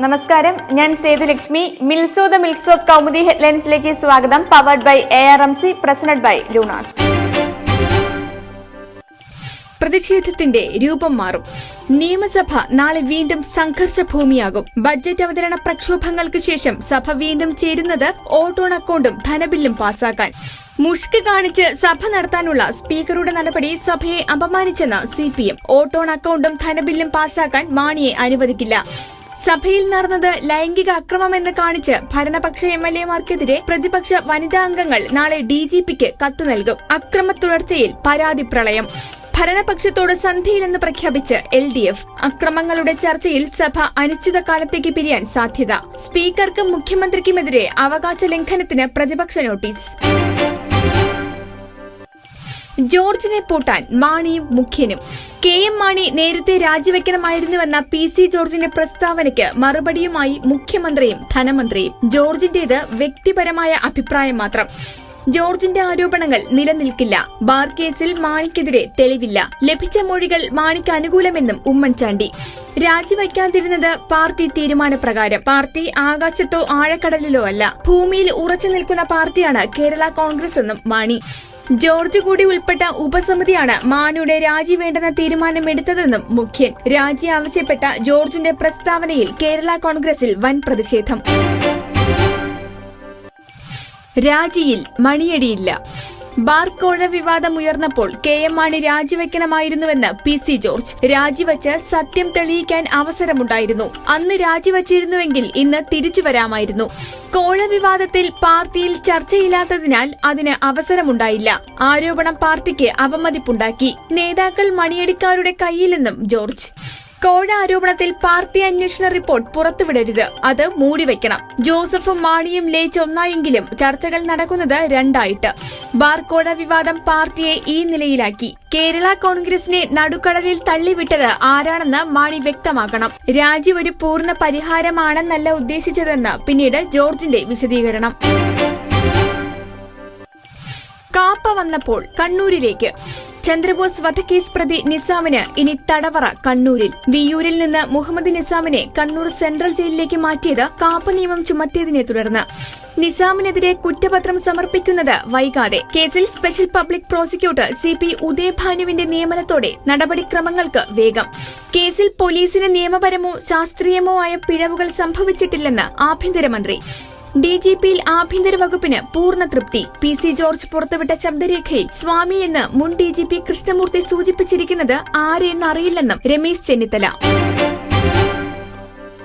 നമസ്കാരം, ഞാൻ Sethulakshmi. Milso the milk soap Kaumudi ഹെഡ്ലൈൻസിലേക്ക് സ്വാഗതം. Powered by ARMC, presented by Lunas. പ്രതിഷേധത്തിന്റെ രൂപം മാറും. നിയമസഭ നാളെ വീണ്ടും സംഘർഷ ഭൂമിയാകും. ബഡ്ജറ്റ് അവതരണ പ്രക്ഷോഭങ്ങൾക്ക് ശേഷം സഭ വീണ്ടും ചേരുന്നത് വോട്ട് ഓൺ അക്കൌണ്ടും ധനബില്ലും പാസാക്കാൻ. മുഷ്ക് കാണിച്ച് സഭ നടത്താനുള്ള സ്പീക്കറുടെ നടപടി സഭയെ അപമാനിച്ചെന്ന് CPM. വോട്ട് ഓൺ അക്കൌണ്ടും ധനബില്ലും പാസാക്കാൻ മാണിയെ അനുവദിക്കില്ല. സഭയിൽ നടന്നത് ലൈംഗിക അക്രമമെന്ന് കാണിച്ച് ഭരണപക്ഷ MLA-മാർക്കെതിരെ പ്രതിപക്ഷ വനിതാ അംഗങ്ങൾ നാളെ DGPക്ക് കത്ത് നൽകും. അക്രമ തുടർച്ചയിൽ പരാതി പ്രളയം. ഭരണപക്ഷത്തോട് സന്ധിയിലെന്ന് പ്രഖ്യാപിച്ച് LDF. അക്രമങ്ങളുടെ ചർച്ചയിൽ സഭ അനിശ്ചിതകാലത്തേക്ക് പിരിയാൻ സാധ്യത. സ്പീക്കർക്കും മുഖ്യമന്ത്രിക്കുമെതിരെ അവകാശ ലംഘനത്തിന് പ്രതിപക്ഷ നോട്ടീസ്. ജോർജിനെ പൂട്ടാൻ മാണിയും മുഖ്യനും. KM മാണി നേരത്തെ രാജിവെക്കണമായിരുന്നുവെന്ന PC ജോർജിന്റെ പ്രസ്താവനയ്ക്ക് മറുപടിയുമായി മുഖ്യമന്ത്രിയും ധനമന്ത്രിയും. ജോർജിന്റേത് വ്യക്തിപരമായ അഭിപ്രായം മാത്രം. ജോർജിന്റെ ആരോപണങ്ങൾ നിലനിൽക്കില്ല. ബാർ കേസിൽ മാണിക്കെതിരെ തെളിവില്ല. ലഭിച്ച മൊഴികൾ മാണിക്ക് അനുകൂലമെന്നും ഉമ്മൻചാണ്ടി. രാജിവയ്ക്കാതിരുന്നത് പാർട്ടി തീരുമാനപ്രകാരം. പാർട്ടി ആകാശത്തോ ആഴക്കടലിലോ അല്ല, ഭൂമിയിൽ ഉറച്ചു നിൽക്കുന്ന പാർട്ടിയാണ് കേരള കോൺഗ്രസ് എന്നും മാണി. ജോർജ് കൂടി ഉൾപ്പെട്ട ഉപസമിതിയാണ് മാണിയുടെ രാജി വേണ്ടെന്ന തീരുമാനമെടുത്തതെന്നും മുഖ്യൻ. രാജി ആവശ്യപ്പെട്ട ജോർജിന്റെ പ്രസ്താവനയിൽ കേരള കോൺഗ്രസിൽ വൻ പ്രതിഷേധം. രാജിയിൽ മണിയടിയില്ല. ബാർ കോഴ വിവാദം ഉയർന്നപ്പോൾ KM മാണി രാജിവെക്കണമായിരുന്നുവെന്ന് PC ജോർജ്. രാജിവെച്ച് സത്യം തെളിയിക്കാൻ അവസരമുണ്ടായിരുന്നു. അന്ന് രാജിവെച്ചിരുന്നുവെങ്കിൽ ഇന്ന് തിരിച്ചു വരാമായിരുന്നു. കോഴ വിവാദത്തിൽ പാർട്ടിയിൽ ചർച്ചയില്ലാത്തതിനാൽ അതിന് അവസരമുണ്ടായില്ല. ആരോപണം പാർട്ടിക്ക് അവമതിപ്പുണ്ടാക്കി. നേതാക്കൾ മണിയടിക്കാരുടെ കയ്യിലെന്നും ജോർജ്. കോഴ ആരോപണത്തിൽ പാർട്ടി അന്വേഷണ റിപ്പോർട്ട് പുറത്തുവിടരുത്, അത് മൂടിവെക്കണം. ജോസഫും മാണിയും ലയിച്ച് ഒന്നായെങ്കിലും ചർച്ചകൾ നടക്കുന്നത് രണ്ടായിട്ട്. ബാർ കോഴ വിവാദം പാർട്ടിയെ ഈ നിലയിലാക്കി. കേരള കോൺഗ്രസിനെ നടുക്കടലിൽ തള്ളിവിട്ടത് ആരാണെന്ന് മാണി വ്യക്തമാക്കണം. രാജി ഒരു പൂർണ്ണ പരിഹാരമാണെന്നല്ല ഉദ്ദേശിച്ചതെന്ന് പിന്നീട് ജോർജിന്റെ വിശദീകരണം. കാപ്പ വന്നപ്പോൾ കണ്ണൂരിലേക്ക്. ചന്ദ്രബോസ് വധക്കേസ് പ്രതി നിസാമിന് ഇനി തടവറ കണ്ണൂരിൽ. വിയ്യൂരിൽ നിന്ന് മുഹമ്മദ് നിസാമിനെ കണ്ണൂർ സെൻട്രൽ ജയിലിലേക്ക് മാറ്റിയത് കാപ്പ നിയമം ചുമത്തിയതിനെ തുടർന്ന്. നിസാമിനെതിരെ കുറ്റപത്രം സമർപ്പിക്കുന്നത് വൈകാതെ. കേസിൽ സ്പെഷ്യൽ പബ്ലിക് പ്രോസിക്യൂട്ടർ CP ഉദയഭാനുവിന്റെ നിയമനത്തോടെ നടപടിക്രമങ്ങൾക്ക് വേഗം. കേസിൽ പോലീസിന് നിയമപരമോ ശാസ്ത്രീയമോ ആയ പിഴവുകൾ സംഭവിച്ചിട്ടില്ലെന്ന് ആഭ്യന്തരമന്ത്രി. DGPയിൽ ആഭ്യന്തര വകുപ്പിന് പൂർണ്ണ തൃപ്തി. PC ജോർജ് പുറത്തുവിട്ട ശബ്ദരേഖയിൽ സ്വാമി എന്ന് മുൻ DGP കൃഷ്ണമൂർത്തി സൂചിപ്പിച്ചിരിക്കുന്നത് ആരെയെന്നറിയില്ലെന്നും Ramesh Chennithala.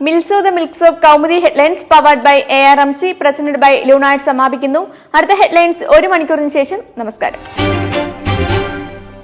Milso the milk soap Kaumudi headlines powered by ARMC, presented by Lunas സമാപിക്കുന്നു. അടുത്ത ഹെഡ്ലൈൻസ് 1 മണിക്കൂറിന് ശേഷം. നമസ്കാരം.